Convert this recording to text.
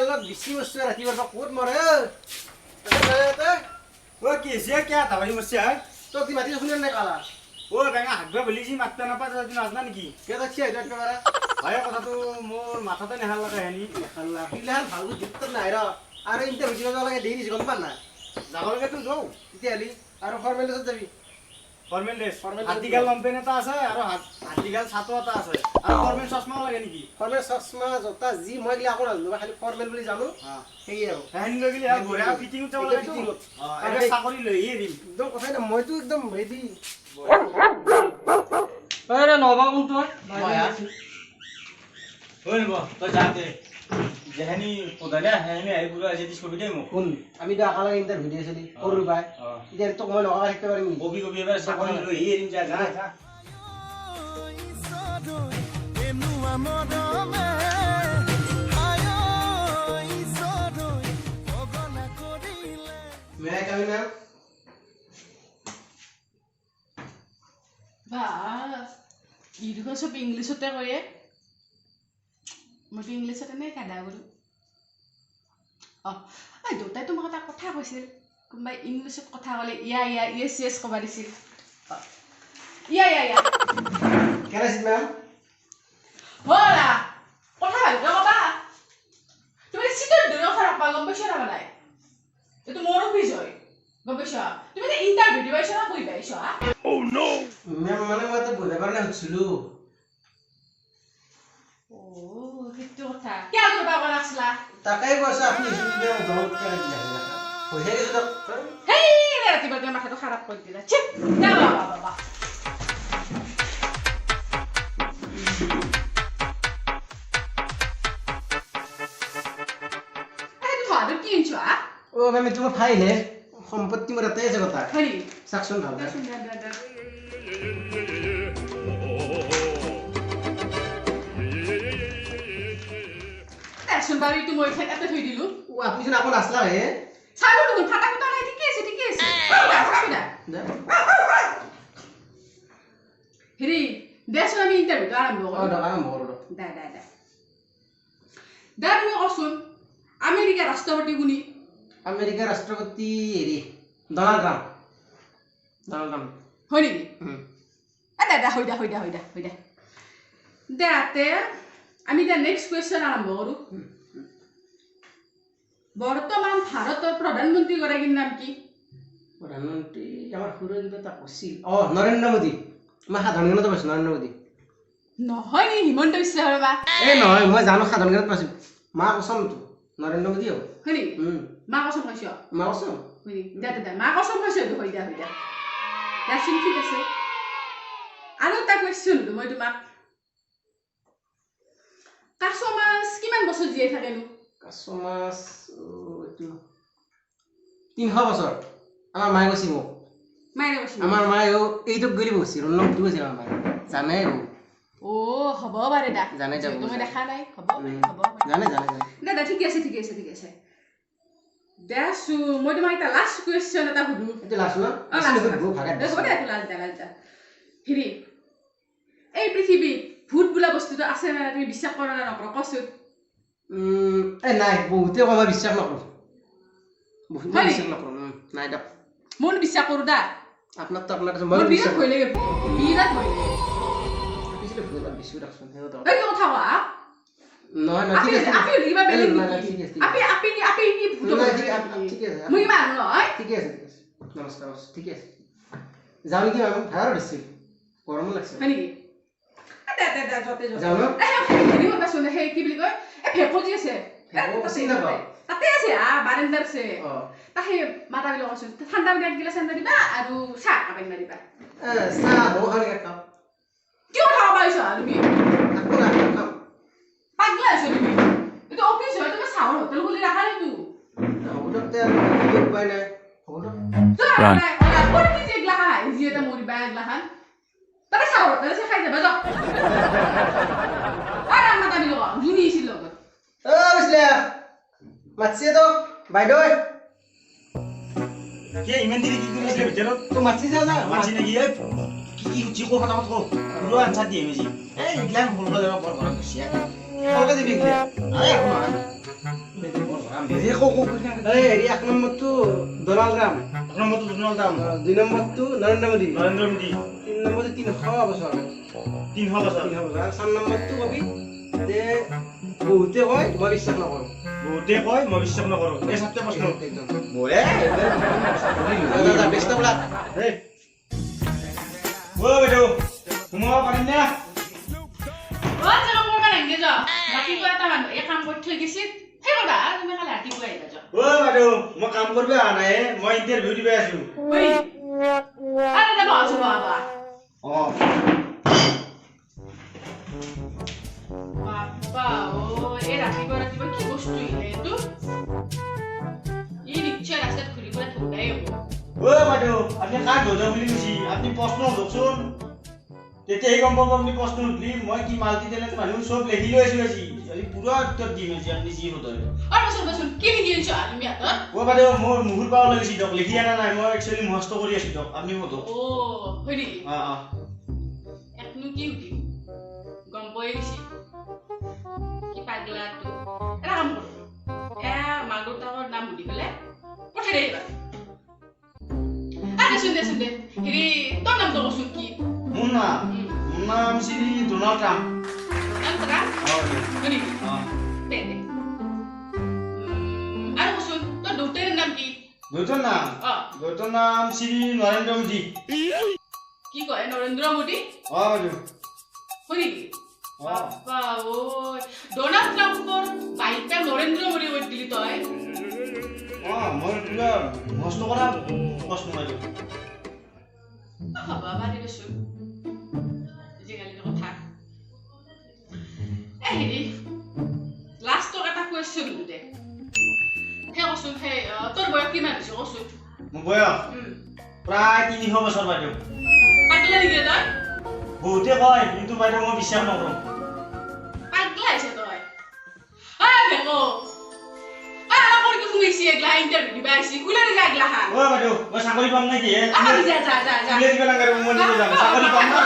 অলপ বেছি বস্তু ৰাতিপুৱা ক'ত মৰে ও কি যে কে দাবাই মরছে হ্যাঁ তো কি মাটি শুনে নাই কালা ও বেঙা হাগবা বলি জি মাততে নাপা যদি নাজনা নেকি কে দেখছি এটা একেবাৰে ভাই কথাটো মোৰ মাথাতে নেহাল লাগা হেনি খাল্লা কিলাল ভাল দিত নাই ৰ আৰু ইনতে বুজি যাব লাগে দেৰি গম পা না যাব লাগে তো যাও তেতিয়ালি আৰু ফৰ্মেলিছত যাবি ফৰ্মেল ড্ৰেস হাতিগাল লম্পেন এটা আছে আৰ হাতিগাল ছাতো এটা আছে আৰ ফৰ্মেল চশমা লাগে নেকি ফৰ্মেল চশমা জোতা যি মই গিলা আকৌ নাজানো খালি ফৰ্মেল বুলি জানো সেয়ে আৰু হেন লৈ গলি আৰ বঢ়িয়া ফিটিং যাব লাগে তো এটা চাকৰি লৈ দিম একদম কথাই না মইতো একদম ৰেডি আরে নবা কোন তো ওই নব তো যাতে যেহানি পদালে হেনি আই পুরো আছে দিস কবি দেমু কোন আমি তো আকালে ইন্টারভিউ দিয়েছিলি করু ভাই ইদার তো মই লগা রাখতে পারিনি কবি কবি এবার চাকৰি লৈ দিম যা যা मैं कभी ना বাস ইডুকা সব ইংলিশতে কয়ে মই ইংলিশতে নে কাদা কৰো এই দুটাই তোমাক এটা কথা কৈছিল কোনবাই ইংলিশত কথা কলে ইয়া ইয়া ইয়েস ইয়েস কবা দিছিল ইয়া ইয়া ইয়া क्या रहा मैम হলা কথা ভালকে কবা তুমি সিটৰ দূৰ খাৰাপ পাগম বসে না নাই এটো মোৰ অফিস হয় গম পাইছা তুমি যে ইন্টারভিউ দিবাইছ না কই বাইছ oh no मैम মানে মই তো বুঝা পারলে হচ্ছিলো ও কিটো কথা কি আগৰ বাবা নাছলা তাকাই কৈছে আপনি শুনলে বহুত কেন দিলা হয়ে গেছে তো হেই ৰাতিপুৱা তোমাৰ মাথাটো খাৰাপ কৰি দিলা চিপ যা বাবা বাবা এই তো ভালো কি ইনছো ও मैम তোমার ফাইল হে সম্পত্তি মোৰ এটাই আছে কথা হেৰি সাকশন ভাল শুন বাবি তুমি মই ঠাইত এটা থৈ দিলো ও আপনি শুন আপন আসলা হে চালো দেখোন ফাটা ফুটা নাই ঠিকে আছে হেৰি দেশত আমি ইণ্টাৰভিউটো আৰম্ভ ও কৰোঁ দাদা মোৰ দা তুমি কচোন আমেৰিকাৰ ৰাষ্ট্ৰপতি কোনি আমেৰিকাৰ ৰাষ্ট্ৰপতি হেৰি ডনাল্ড ট্ৰাম্প হয় নেকি দাদা হৈ দা দেতে আমি এতিয়া নেক্সট কুৱেশ্যন আৰম্ভ কৰোঁ বৰ্তমান ভাৰতৰ প্ৰধানমন্ত্ৰী গৰাকীৰ নাম কি প্ৰধানমন্ত্ৰী আমাৰ সৰু কিবা এটা কৈছিল নৰেন্দ্ৰ মোদী মই সাধাৰণ জ্ঞানত পাইছোঁ নৰেন্দ্ৰ মোদী নহয় নি হিমন্ত বিশ্ব শৰ্মা এই নহয় মই জানো সাধাৰণ জ্ঞানত পাইছোঁ মা কচমটো নৰেন্দ্ৰ মোদী হ'ব হয় নেকি মা কচম কৈছ মা কচম হয় নেকি দা মা কচম কৈছ হৈ দা দেচোন ঠিক আছে আৰু এটা কুৱেশ্যন মই তোমাক কাছ মাছ কিমান বছৰ জীয়াই থাকেনো কাছ মাছ এইটো 300 বছৰ আমাৰ মায়ে কৈছে মোক মায়ে কৈছে আমাৰ মায়েও এইটোক গলি বহিছিল নম্বৰটো কৈছিল আমাৰ মায়ে জানে হ'ব পাৰে দা জানে যাব তুমি দেখা নাই হ'ব জানে দাদা ঠিক আছে দেছো মই তোমাক এটা লাষ্ট কুৱেশ্যন এটা সুধো এইটো লাষ্ট না হ'ব দে লাষ্ট হেৰি এই পৃথিৱীত ভূত বোলা বস্তুটো আছে না তুমি বিশ্বাস কৰা না নকৰা কচোন এই নাই বহুতে কমা বিশ্বাস নকৰোঁ নাই দক মই বিশ্বাস কৰোঁ দা আপোনাৰ তো আপোনাৰ মোৰ বিৰাট ভয় লাগে বেছি ৰাখছোন এই কি কথা কোৱা নহয় ঠিক আছে আপি কিবা বেলেগ ঠিক আছে আপি কি ভূত ঠিক আছে মই মান নহয় ঠিক আছে নমস্কাৰ ঠিক আছে যাও নেকি আমি ভাড়া দিছিল গৰম লাগছে হয় নেকি দে যতে যাও ন হেৰি কথা শুনে সেই কি বুলি কয় এই ভেপজি আছে তাতে আছে বাৰেন্দাৰ আছে তাহে মাতা বিলো কৈছো ঠাণ্ডা পানী এক গিলাচ আনি দিবা আৰু চাহ কাপেন মাৰিবা চাহ বহুত খাম কি কথা পাইছা তুমি খাম পাগলা আছো তুমি এটা অফিস হয় তুমি চাহৰ হোটেল খুলি ৰাখা নাই তু হোটেলতে উপায় নাই হোটেল নাই কোন কি যে গ্লা খাই যি এটা মৰিবা গ্লা খান তাতে চাহৰ হোটেল আছে খাই যাবা যা আৰাম মাতা বিলো জুনি আছিল লগত বিছলে মাছে তো বাইদেউ কে ইমান দেৰি কি কৰি আছে ভিতৰত তো মাছি যাও না মাছি নেকি কি যি কথা কো পুরো আনসার দিয়ে মেজি এই ইগলাম বলবো যাব পর পর খুশি কলকা দিবি কি আরে এখন কাম দিয়ে হেৰি 1 নম্বৰটো ডনাল্ড ট্ৰাম্প, 1 নম্বৰটো ডোনাল্ড ট্ৰাম্প, 2 নম্বৰটো নৰেন্দ্ৰ মোদী, নৰেন্দ্ৰ মোদী, 3 নম্বৰটো 300 বছৰ, 300 বছৰ। 300 বছৰ, আৰু 4 নম্বৰটো কবি যে বহুতে কয় মই বিশ্বাস নকৰোঁ। বহুতে কয় মই বিশ্বাস নকৰোঁ। এই 7টা প্ৰশ্ন একদম মোৰে ব্যস্ত বোলা এই ও বাইদেউ সোমাব পাৰিম নে? অ যাবা কৰবা নাংগে যা ৰাতিপুৱা এটা মানুহ এই কাম কৰি থৈ গৈছিল সেই কৰবা তুমি কালি ৰাতিপুৱা আহিবা যা ও বাইদেউ মই কাম কৰিব অহা নাই মই ইণ্টাৰভিউ দিব আছো। ঐ আৰে যাবা আছো বাবা অ বাবা ও এই ৰাতিপুৱা ৰাতিপুৱা কি বস্তু ইলে এইটো ই ৰিক্সা ৰাস্তাত ঘূৰি ঘূৰি থৌদাই হ'ব। ও বাইদেউ আপুনি কাক ধৰিব বুলি কৈছি? আপুনি প্ৰশ্ন সোধকচোন তেতিয়াহে গম পাব আপুনি প্ৰশ্ন সুধলি। মই কি মাল্টি টেলেণ্ট মানুহ চব লিখি লৈ আছো আজি পুৰা উত্তৰ দিম আজি আপুনি যি সোধে। আৰু বচোন কি লিখি আছো আমি হাতত? ও বাইদেউ মোৰ মুহুৰ পাৱ লাগিছে দিয়ক লিখি আনা নাই মই একচুৱেলি মুখস্থ কৰি আছো দিয়ক আপুনি সোধক। ও হয় নেকি? অ একনো কি সুধিম গম পাই গৈছি কি পাগলা তো এটা কাম কৰো মা দেউতাকৰ নাম সুধি পেলাই পঠাই দে এবাৰ। দেচোন দে হেৰি তোৰ নামটো কচোন কি? মোৰ নাম শ্ৰী ডোনাল্ড ট্ৰাম্প। দে আৰু কচোন তোৰ দেউতাৰ নাম কি? দেউতাৰ নাম শ্ৰী নৰেন্দ্ৰ মোদী। কি কয় নৰেন্দ্ৰ মোদী? বাইদেউ হয় নেকি? বাবা ঐ ডোনাল্ড ট্ৰাম্পৰ বাইকটা নৰেন্দ্ৰ মোদী কৈ দিলি তই? মই পুৰা মুখস্থ কৰা প্ৰশ্ন বাইদেউ। বাবা বাদে দেচোন আজিকালি কথা হেৰি লাষ্টক এটা কুৱেশ্যন সুধো দে সেই কচোন সেই তোৰ বয়স কিমান হৈছে কচোন? মোৰ বয়স প্ৰায় 300 বছৰ বাইদেউ। পাগলা নেকি তই? বহুতে কয় কিন্তু বাইদেউ মই বিশ্বাস নকৰোঁ। পাগলা হৈছে তই দেখো শুনিছি এগলা ইণ্টাৰভিউ দিবা আহিছি ওলাই যা এগলা খান। বাইদেউ মই চাকৰি পাম নেকি? যা উলিয়াই দিব লাগে মই নিজে যাম চাকৰি পাম না।